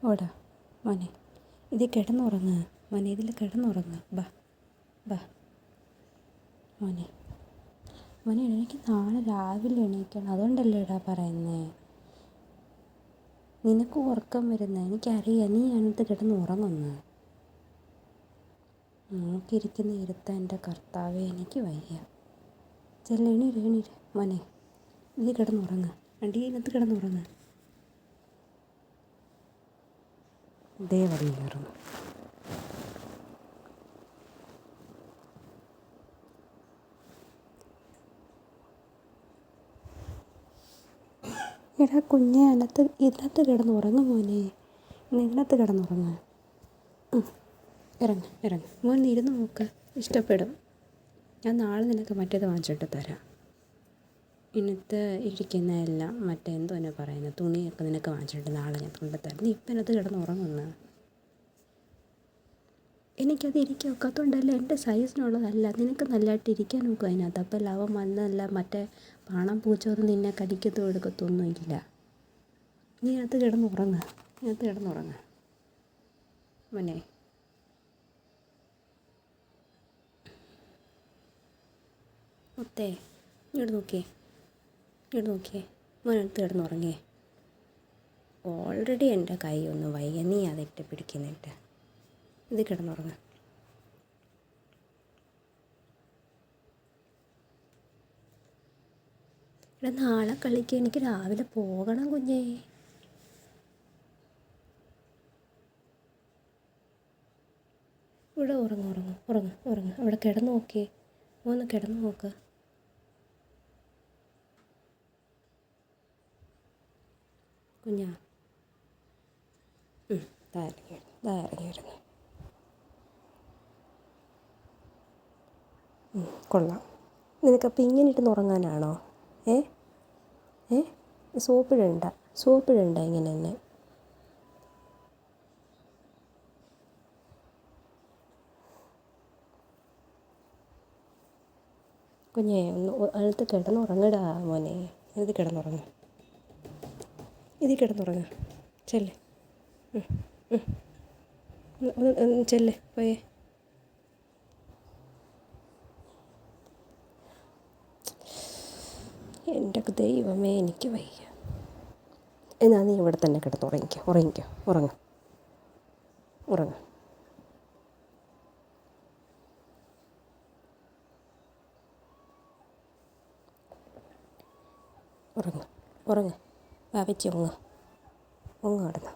ഓടാ മോനെ, ഇതിൽ കിടന്നുറങ്ങ് മോനെ, ഇതിൽ കിടന്നുറങ്ങ്. ബാ ബാ മോനെ. മോനെ എനിക്ക് നാളെ രാവിലെ എണീക്കണം, അതുകൊണ്ടല്ലേടാ പറയുന്നേ. നിനക്ക് ഉറക്കം വരുന്നത് എനിക്കറിയാം, നീ അതിനകത്ത് കിടന്ന് ഉറങ്ങുന്നു. നോക്കിയിരിക്കുന്ന ഇരുത്താൻ എൻ്റെ കർത്താവേ, എനിക്ക് വയ്യ. എണീര് മോനെ, നീ കിടന്നുറങ്ങ്. ഇതിനകത്ത് കിടന്നുറങ്ങ്. ദേ വന്ന് കയറുന്നു. എടാ കുഞ്ഞെ, ഇതിനകത്ത് കിടന്നുറങ്ങും മോനെ, ഇതിനകത്ത് കിടന്നുറങ്ങ്. ഇറങ്ങ് മോൻ, ഇരുന്ന് നോക്ക്, ഇഷ്ടപ്പെടും. ഞാൻ നാളെ നിനക്ക് മറ്റേത് വാങ്ങിച്ചിട്ട് തരാം. ഇന്നത്തെ ഇരിക്കുന്ന എല്ലാം മറ്റെന്തോന്നെ പറയുന്നത്, തുണിയൊക്കെ നിനക്ക് വാങ്ങിച്ചിട്ട് നാളെ ഞാൻ കൊണ്ടുതരാം. നീ ഇപ്പം ഇതിനകത്ത് കിടന്നുറങ്ങുന്നു. എനിക്കത് ഇരിക്കാൻ ഒക്കാത്തതുകൊണ്ടല്ല, എൻ്റെ സൈസിനുള്ളതല്ല. നിനക്ക് നല്ലതായിട്ട് ഇരിക്കാൻ നോക്കും അതിനകത്ത്. അപ്പം ലവൻ വന്നല്ല മറ്റേ പാണം പൂച്ചൊന്നും നിന്നെ കടിക്കത്തോ എടുക്കത്തൊന്നും ഇല്ല. നീ അതിനകത്ത് കിടന്നുറങ്ങ് മോനെ. മുത്തേ, ഇങ്ങോട്ട് നോക്കിയേ മോനടുത്ത് കിടന്നുറങ്ങിയേ. ഓൾറെഡി എൻ്റെ കൈ ഒന്ന് വയ്യ, നീ അതിട്ട് പിടിക്കുന്നിട്ട്. ഇത് കിടന്നുറങ്ങ്. ഇവിടെ നാളെ കളിക്കുക, എനിക്ക് രാവിലെ പോകണം കുഞ്ഞേ. ഇവിടെ ഉറങ്ങ്. അവിടെ കിടന്ന് നോക്കിയേ, ഒന്ന് കിടന്ന് നോക്ക്. കുഞ്ഞാ, ഇറങ്ങി വരുന്നു. കൊള്ളാം. നിനക്കപ്പോൾ ഇങ്ങനെ ഇട്ട് ഉറങ്ങാനാണോ? സോപ്പിടണ്ട ഇങ്ങനെ തന്നെ. കുഞ്ഞേ, ഒന്ന് അടുത്ത് കിടന്നുറങ്ങടാ മോനെ. ഇതിൽ കിടന്നുറങ്ങ്. ചെല്ല് ചെല്ല് പോയേ. എൻ്റെ ദൈവമേ, എനിക്ക് വയ്യ. എന്നാ നീ ഇവിടെ തന്നെ കിടന്ന് ഉറങ്ങ്. ഉറങ്ങ്. വാവിച്ചി ഉങ്ങ് കിടന്ന്.